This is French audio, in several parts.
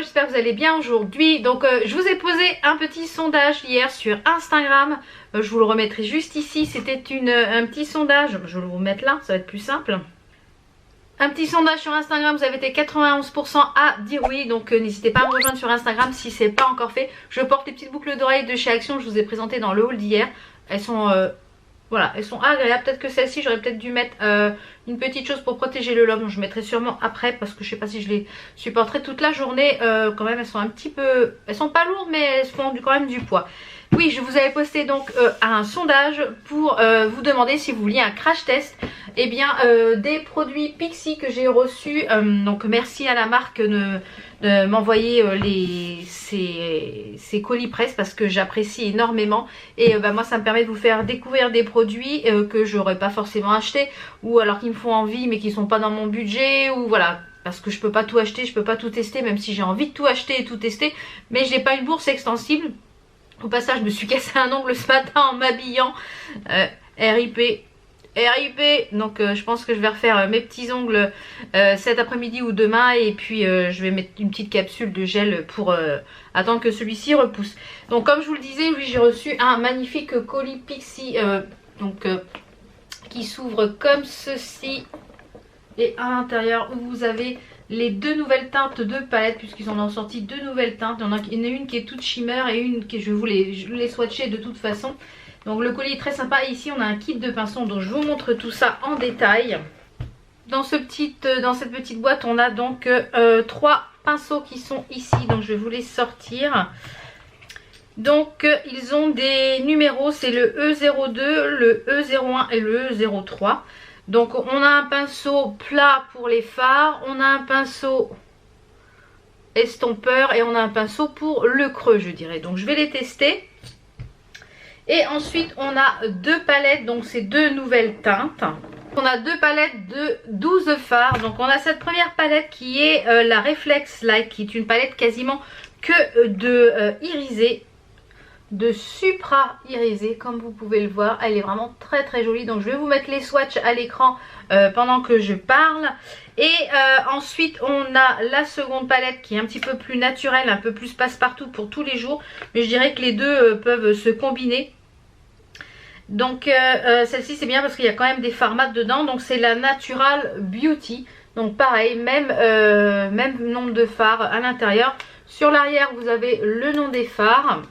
j'espère que vous allez bien aujourd'hui. Donc je vous ai posé un petit sondage hier sur Instagram. Je vous le remettrai juste ici. C'était un petit sondage. Je vais vous le mettre là, ça va être plus simple. Un petit sondage sur Instagram, vous avez été 91% à dire oui. Donc n'hésitez pas à me rejoindre sur Instagram si ce n'est pas encore fait. Je porte les petites boucles d'oreilles de chez Action. Je vous ai présenté dans le haul d'hier. Elles sont... voilà, elles sont agréables. Peut-être que celle-ci, j'aurais peut-être dû mettre une petite chose pour protéger le lobe. Je mettrai sûrement après parce que je sais pas si je les supporterai toute la journée. Quand même, elles sont un petit peu... Elles sont pas lourdes, mais elles font quand même du poids. Oui, je vous avais posté donc un sondage pour vous demander si vous vouliez un crash test. Eh bien, des produits Pixi que j'ai reçus. Donc, merci à la marque de m'envoyer ces colis presse parce que j'apprécie énormément. Et moi, ça me permet de vous faire découvrir des produits que j'aurais pas forcément acheté ou alors qui me font envie mais qui sont pas dans mon budget ou voilà. Parce que je peux pas tout acheter, je peux pas tout tester, même si j'ai envie de tout acheter et tout tester. Mais j'ai pas une bourse extensible. Au passage, je me suis cassé un ongle ce matin en m'habillant. RIP. Donc je pense que je vais refaire mes petits ongles cet après-midi ou demain. Et puis je vais mettre une petite capsule de gel pour attendre que celui-ci repousse. Donc comme je vous le disais, oui, j'ai reçu un magnifique colis Pixi qui s'ouvre comme ceci. Et à l'intérieur vous avez les deux nouvelles teintes de palette, puisqu'ils en ont sorti deux nouvelles teintes. Il y en a une qui est toute shimmer et une qui je vais vous les swatcher de toute façon. Donc le colis est très sympa. Et ici on a un kit de pinceaux, donc je vous montre tout ça en détail. Dans cette petite boîte on a donc 3 pinceaux qui sont ici, donc je vais vous les sortir. Donc ils ont des numéros, c'est le E02, le E01 et le E03. Donc on a un pinceau plat pour les fards, on a un pinceau estompeur et on a un pinceau pour le creux, je dirais. Donc je vais les tester. Et ensuite on a deux palettes, donc c'est deux nouvelles teintes. On a deux palettes de 12 fards. Donc on a cette première palette qui est la Reflex Light, qui est une palette quasiment que de irisé, de supra irisé, comme vous pouvez le voir. Elle est vraiment très très jolie. Donc je vais vous mettre les swatchs à l'écran pendant que je parle. Et ensuite on a la seconde palette qui est un petit peu plus naturelle, un peu plus passe-partout pour tous les jours. Mais je dirais que les deux peuvent se combiner. Donc celle-ci c'est bien parce qu'il y a quand même des fards mat dedans. Donc c'est la Natural Beauty. Donc pareil, même nombre de fards à l'intérieur. Sur l'arrière vous avez le nom des fards.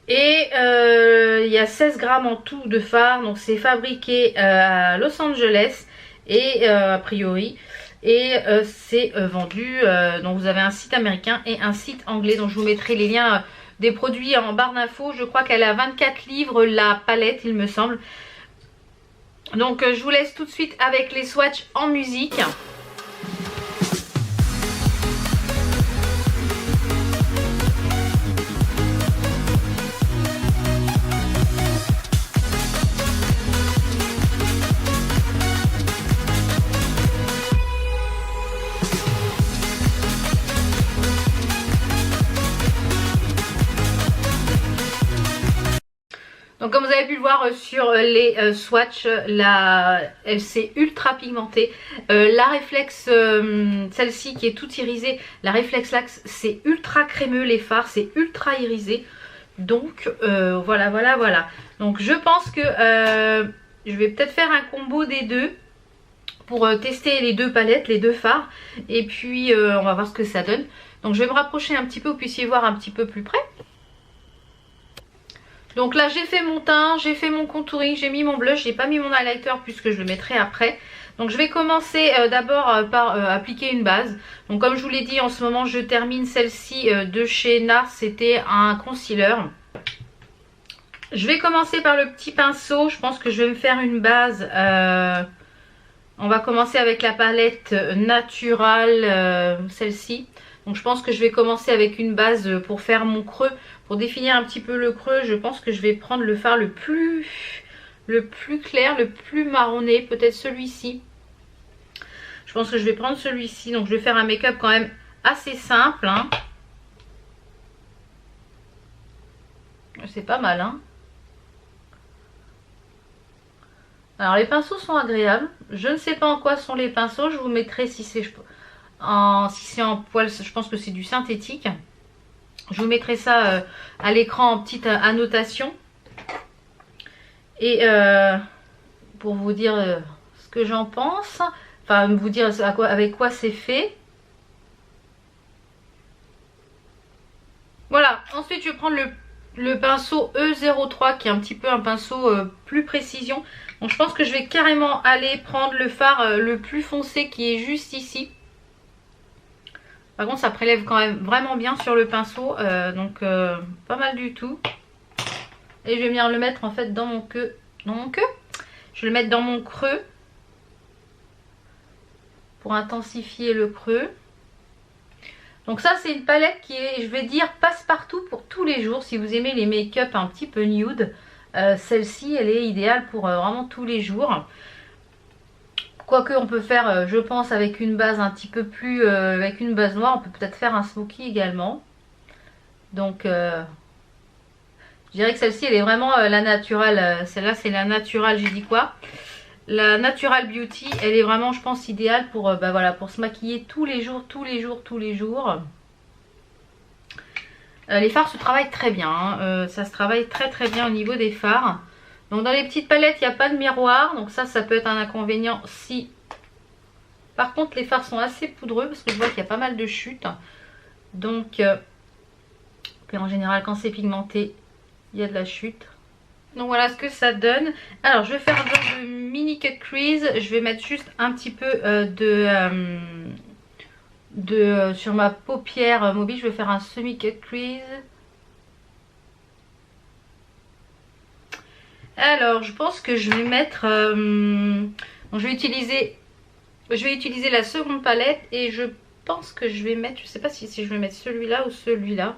Et il y a 16 grammes en tout de fards. Donc c'est fabriqué à Los Angeles et a priori. Et c'est vendu, donc vous avez un site américain et un site anglais. Donc je vous mettrai les liens des produits en barre d'infos. Je crois qu'elle a 24 livres la palette, il me semble. Donc je vous laisse tout de suite avec les swatchs en musique. Donc comme vous avez pu le voir sur les swatchs, elle s'est ultra pigmentée. La Reflex, celle-ci qui est toute irisée, la Reflex Lax, c'est ultra crémeux les fards, c'est ultra irisé. Donc voilà. Donc je pense que je vais peut-être faire un combo des deux pour tester les deux palettes, les deux fards. Et puis on va voir ce que ça donne. Donc je vais me rapprocher un petit peu, vous puissiez voir un petit peu plus près. Donc là j'ai fait mon teint, j'ai fait mon contouring, j'ai mis mon blush, j'ai pas mis mon highlighter puisque je le mettrai après. Donc je vais commencer d'abord par appliquer une base. Donc comme je vous l'ai dit, en ce moment je termine celle-ci de chez NARS, c'était un concealer. Je vais commencer par le petit pinceau, je pense que je vais me faire une base. On va commencer avec la palette Natural, celle-ci. Donc je pense que je vais commencer avec une base pour faire mon creux, pour définir un petit peu le creux. Je pense que je vais prendre le fard le plus clair, le plus marronné, peut-être celui-ci. Je pense que je vais prendre celui-ci. Donc je vais faire un make-up quand même assez simple, hein. C'est pas mal, hein. Alors les pinceaux sont agréables. Je ne sais pas en quoi sont les pinceaux. Je vous mettrai si c'est si c'est en poil, je pense que c'est du synthétique. Je vous mettrai ça à l'écran en petite annotation. Et pour vous dire ce que j'en pense, enfin vous dire avec quoi c'est fait. Voilà, ensuite je vais prendre le pinceau E03 qui est un petit peu un pinceau plus précision. Donc je pense que je vais carrément aller prendre le fard le plus foncé qui est juste ici. Par contre ça prélève quand même vraiment bien sur le pinceau, donc pas mal du tout. Et je vais venir le mettre en fait dans mon queue. Je vais le mettre dans mon creux pour intensifier le creux. Donc ça c'est une palette qui est, je vais dire, passe-partout pour tous les jours. Si vous aimez les make-up un petit peu nude, celle-ci elle est idéale pour vraiment tous les jours. Quoique on peut faire, je pense, avec une base un petit peu plus, avec une base noire, on peut peut-être faire un smoky également. Donc je dirais que celle-ci elle est vraiment la naturelle. Celle-là c'est la naturelle, j'ai dit quoi? La Natural Beauty, elle est vraiment, je pense, idéale pour, voilà, pour se maquiller tous les jours. Les fards se travaillent très bien, hein. Ça se travaille très bien au niveau des fards. Donc dans les petites palettes, il n'y a pas de miroir, donc ça peut être un inconvénient si... Par contre, les fards sont assez poudreux, parce que je vois qu'il y a pas mal de chutes. Donc, en général, quand c'est pigmenté, il y a de la chute. Donc voilà ce que ça donne. Alors je vais faire un genre de mini cut crease. Je vais mettre juste un petit peu sur ma paupière mobile. Je vais faire un semi cut crease. Alors je pense que je vais mettre... donc, je vais utiliser la seconde palette. Et je pense que je vais mettre... Je sais pas si je vais mettre celui-là ou celui-là.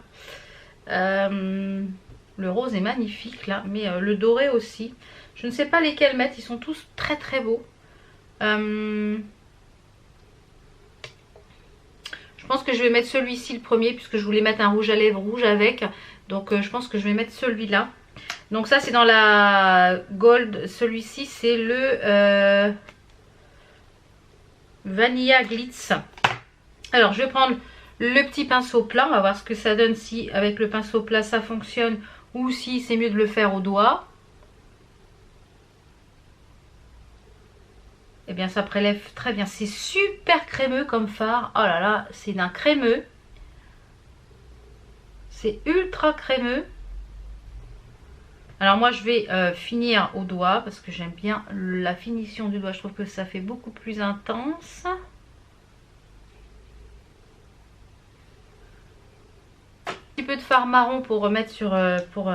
Le rose est magnifique là, mais le doré aussi. Je ne sais pas lesquels mettre, ils sont tous très beaux. Je pense que je vais mettre celui-ci le premier, puisque je voulais mettre un rouge à lèvres rouge avec. Donc je pense que je vais mettre celui-là. Donc ça c'est dans la Gold. Celui-ci c'est le Vanilla Glitz. Alors je vais prendre le petit pinceau plat. On va voir ce que ça donne, si avec le pinceau plat ça fonctionne ou si c'est mieux de le faire au doigt. Eh bien ça prélève très bien. C'est super crémeux comme fard. Oh là là, c'est d'un crémeux. C'est ultra crémeux. Alors moi je vais finir au doigt parce que j'aime bien la finition du doigt. Je trouve que ça fait beaucoup plus intense. Peu de fard marron pour remettre sur pour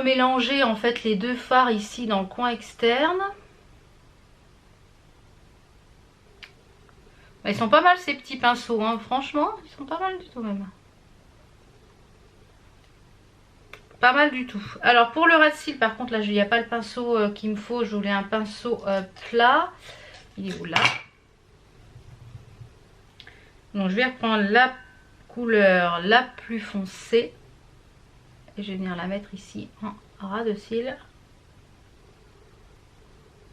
mélanger en fait les deux fards ici dans le coin externe. Ils sont pas mal ces petits pinceaux, hein. Franchement ils sont pas mal du tout même. Pas mal du tout. Alors pour le ras de cils par contre là il n'y a pas le pinceau qu'il me faut. Je voulais un pinceau plat. Il est où là? Donc je vais reprendre la couleur la plus foncée et je vais venir la mettre ici en ras de cils.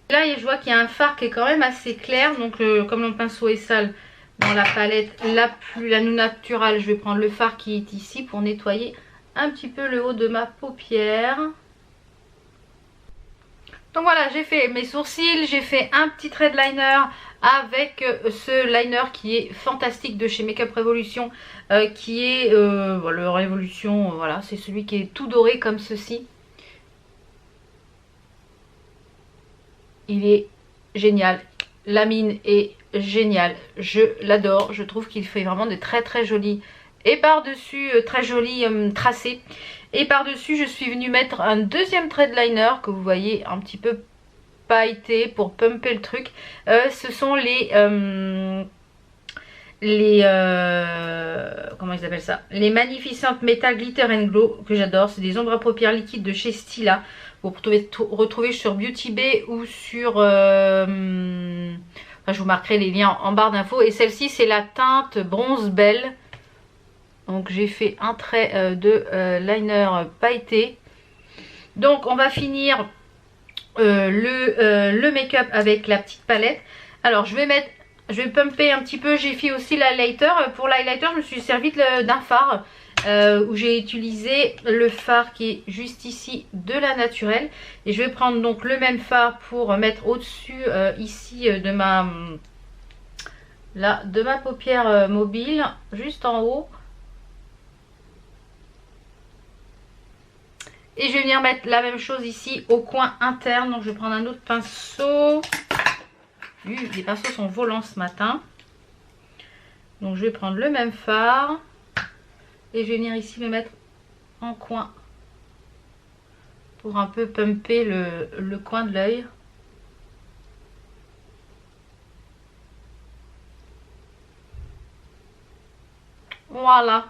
Là je vois qu'il y a un fard qui est quand même assez clair, donc comme mon pinceau est sale, dans la palette la naturelle, je vais prendre le fard qui est ici pour nettoyer un petit peu le haut de ma paupière. Donc voilà, j'ai fait mes sourcils, j'ai fait un petit trait de liner avec ce liner qui est fantastique de chez Makeup Revolution, qui est le Révolution, voilà, c'est celui qui est tout doré comme ceci. Il est génial, la mine est géniale, je l'adore, je trouve qu'il fait vraiment de très jolis, et par-dessus très jolis tracés. Et par-dessus, je suis venue mettre un deuxième trait de liner que vous voyez un petit peu pailleté pour pumper le truc. Ce sont comment ils appellent ça, les Magnificent Metal Glitter and Glow, que j'adore. C'est des ombres à paupières liquides de chez Stila. Vous pouvez retrouver sur Beauty Bay ou sur... enfin, je vous marquerai les liens en barre d'infos. Et celle-ci, c'est la teinte Bronze Belle. Donc j'ai fait un trait de liner pailleté. Donc on va finir le make-up avec la petite palette. Alors je vais mettre Je vais pumper un petit peu. J'ai fait aussi l'highlighter. Pour l'highlighter, je me suis servi d'un fard où j'ai utilisé le fard qui est juste ici de la Naturelle. Et je vais prendre donc le même fard pour mettre au-dessus ici de ma paupière mobile, juste en haut. Et je vais venir mettre la même chose ici au coin interne. Donc je vais prendre un autre pinceau. Les pinceaux sont volants ce matin. Donc je vais prendre le même fard. Et je vais venir ici me mettre en coin. Pour un peu pumper le coin de l'œil. Voilà.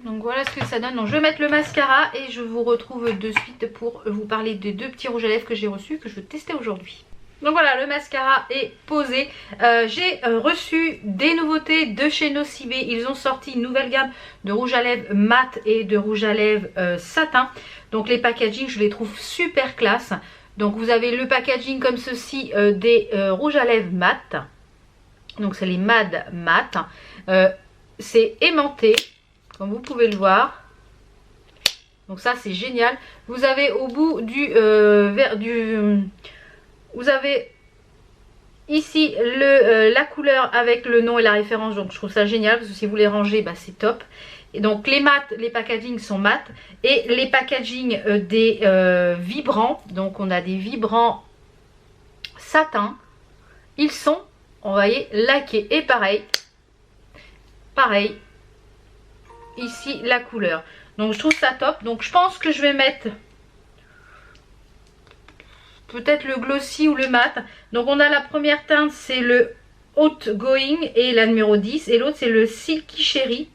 Donc voilà ce que ça donne. Donc je vais mettre le mascara et je vous retrouve de suite pour vous parler des 2 petits rouges à lèvres que j'ai reçus, que je vais tester aujourd'hui. Donc voilà, le mascara est posé. J'ai reçu des nouveautés de chez Nocibé. Ils ont sorti une nouvelle gamme de rouge à lèvres mat et de rouge à lèvres satin. Donc les packaging, je les trouve super classe. Donc vous avez le packaging comme ceci des rouges à lèvres mat. Donc c'est les MAD mat. C'est aimanté. Comme vous pouvez le voir. Donc ça c'est génial. Vous avez au bout vous avez ici la couleur avec le nom et la référence. Donc je trouve ça génial parce que si vous les rangez, bah, c'est top. Et donc les mat, les packaging sont mat. Et les packaging des vibrants. Donc on a des vibrants satin. Ils sont, on voyez, laqués. Et pareil. Ici la couleur. Donc je trouve ça top. Donc je pense que je vais mettre peut-être le glossy ou le mat. Donc on a la première teinte, c'est le Outgoing et la numéro 10. Et l'autre c'est le Silky Cherry.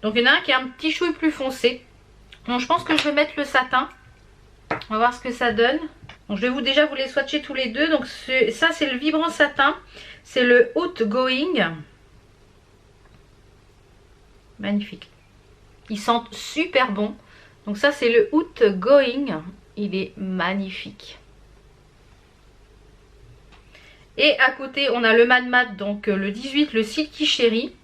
Donc il y en a un qui est un petit chouille plus foncé. Donc je pense que je vais mettre le satin. On va voir ce que ça donne. Donc je vais déjà vous les swatcher tous les deux. Donc ça c'est le vibrant satin. C'est le Outgoing. Magnifique. Ils sentent super bon. Donc ça c'est le Outgoing. Il est magnifique. Et à côté on a le Mad Mat. Donc le 18, le Silky Cherry.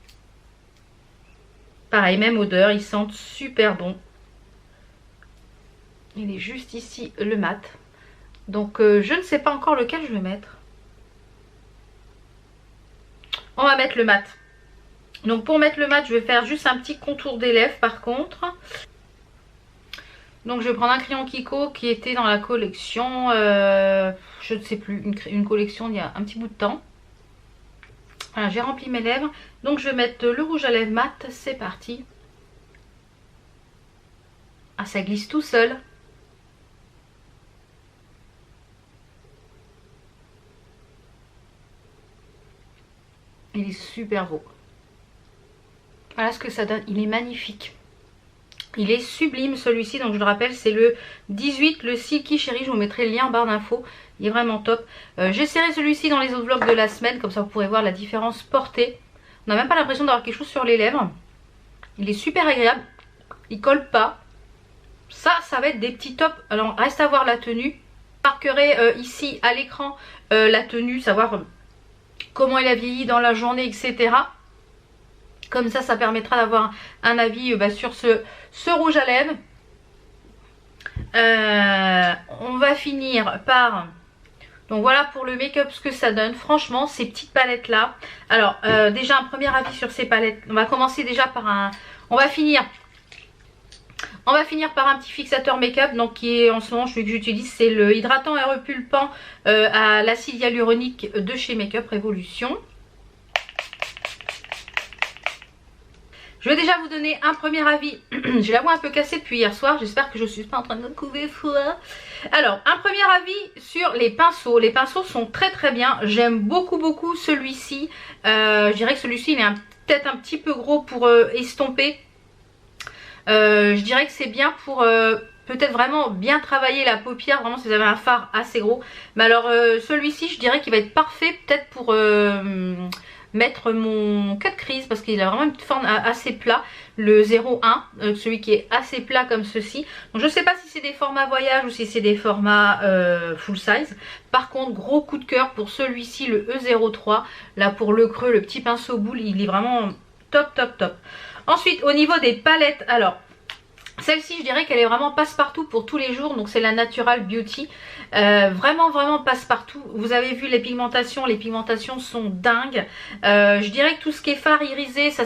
Pareil, même odeur. Ils sentent super bon. Il est juste ici le mat. Donc je ne sais pas encore lequel je vais mettre. On va mettre le mat. Donc pour mettre le mat, je vais faire juste un petit contour des lèvres par contre. Donc je vais prendre un crayon Kiko qui était dans la collection, je ne sais plus, une collection il y a un petit bout de temps. Voilà, j'ai rempli mes lèvres. Donc je vais mettre le rouge à lèvres mat, c'est parti. Ah, ça glisse tout seul. Il est super beau. Voilà ce que ça donne, il est magnifique. Il est sublime celui-ci, donc je le rappelle, c'est le 18, le Silky Cherry. Je vous mettrai le lien en barre d'infos, il est vraiment top. J'essaierai celui-ci dans les autres vlogs de la semaine, comme ça vous pourrez voir la différence portée. On n'a même pas l'impression d'avoir quelque chose sur les lèvres. Il est super agréable, il colle pas. Ça va être des petits tops. Alors reste à voir la tenue. Je marquerai ici à l'écran la tenue, savoir comment il a vieilli dans la journée, etc. Comme ça permettra d'avoir un avis sur ce rouge à lèvres. On va finir par... Donc voilà pour le make-up ce que ça donne. Franchement, ces petites palettes là. Alors déjà un premier avis sur ces palettes. On va commencer déjà par un... On va finir par un petit fixateur make-up. Donc qui est en ce moment celui que j'utilise. C'est le hydratant et repulpant à l'acide hyaluronique de chez Make-up Révolution. Je vais déjà vous donner un premier avis. J'ai la voix un peu cassée depuis hier soir. J'espère que je ne suis pas en train de me couver froid. Alors, un premier avis sur les pinceaux. Les pinceaux sont très très bien. J'aime beaucoup celui-ci. Je dirais que celui-ci, il est peut-être un petit peu gros pour estomper. Je dirais que c'est bien pour peut-être vraiment bien travailler la paupière. Vraiment, si vous avez un fard assez gros. Mais alors, celui-ci, je dirais qu'il va être parfait peut-être pour... mettre mon cut crease parce qu'il a vraiment une forme assez plat, le 01, celui qui est assez plat comme ceci. Donc je ne sais pas si c'est des formats voyage ou si c'est des formats full size. Par contre, gros coup de cœur pour celui-ci, le E03, là pour le creux, le petit pinceau boule, il est vraiment top top top. Ensuite au niveau des palettes, alors celle-ci je dirais qu'elle est vraiment passe-partout pour tous les jours, donc c'est la Natural Beauty, vraiment passe-partout. Vous avez vu les pigmentations sont dingues. Je dirais que tout ce qui est fard irisé, ça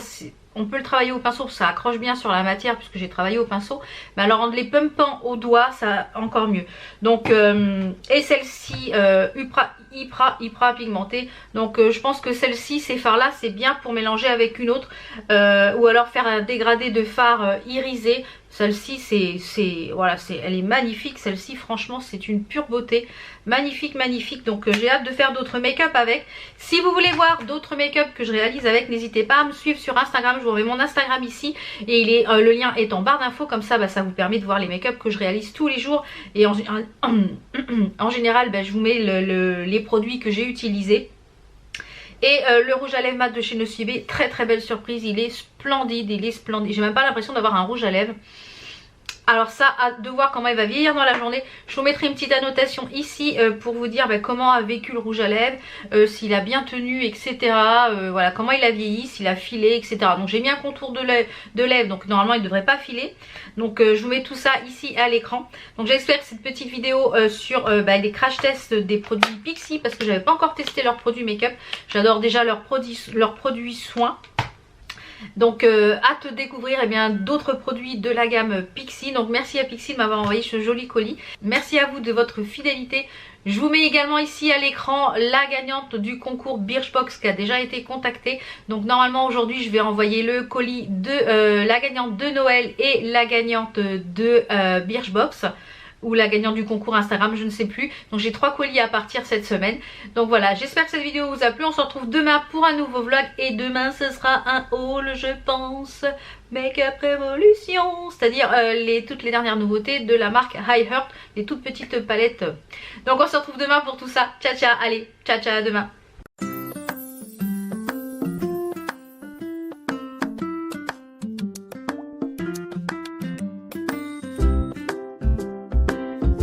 on peut le travailler au pinceau, ça accroche bien sur la matière puisque j'ai travaillé au pinceau. Mais alors en les pumpant au doigt, ça encore mieux. Donc et celle-ci hyper pigmentée. Donc je pense que celle-ci, ces fards là, c'est bien pour mélanger avec une autre ou alors faire un dégradé de fard irisé. Celle-ci, voilà, elle est magnifique. Celle-ci, franchement, c'est une pure beauté. Magnifique, magnifique. Donc, j'ai hâte de faire d'autres make-up avec. Si vous voulez voir d'autres make-up que je réalise avec, n'hésitez pas à me suivre sur Instagram. Je vous remets mon Instagram ici. Et le lien est en barre d'infos. Comme ça, ça vous permet de voir les make-up que je réalise tous les jours. Et en général, je vous mets les produits que j'ai utilisés. Et le rouge à lèvres mat de chez Nocibé, très belle surprise, il est splendide, j'ai même pas l'impression d'avoir un rouge à lèvres. Alors ça, hâte de voir comment il va vieillir dans la journée. Je vous mettrai une petite annotation ici pour vous dire comment a vécu le rouge à lèvres, s'il a bien tenu, etc. Voilà, comment il a vieilli, s'il a filé, etc. Donc j'ai mis un contour de lèvres, donc normalement il ne devrait pas filer. Donc je vous mets tout ça ici à l'écran. Donc j'espère que cette petite vidéo sur les crash tests des produits Pixi, parce que j'avais pas encore testé leurs produits make-up. J'adore déjà leurs produits soins. Donc hâte de découvrir d'autres produits de la gamme Pixi. Donc merci à Pixi de m'avoir envoyé ce joli colis. Merci à vous de votre fidélité. Je vous mets également ici à l'écran la gagnante du concours Birchbox qui a déjà été contactée. Donc normalement aujourd'hui je vais envoyer le colis de la gagnante de Noël et la gagnante de Birchbox. Ou la gagnante du concours Instagram, je ne sais plus. Donc j'ai 3 colis à partir cette semaine. Donc voilà, j'espère que cette vidéo vous a plu. On se retrouve demain pour un nouveau vlog. Et demain ce sera un haul, je pense, Make-up Révolution. C'est-à-dire toutes les dernières nouveautés de la marque High Heart. Les toutes petites palettes. Donc on se retrouve demain pour tout ça. Ciao ciao, allez, ciao ciao, à demain.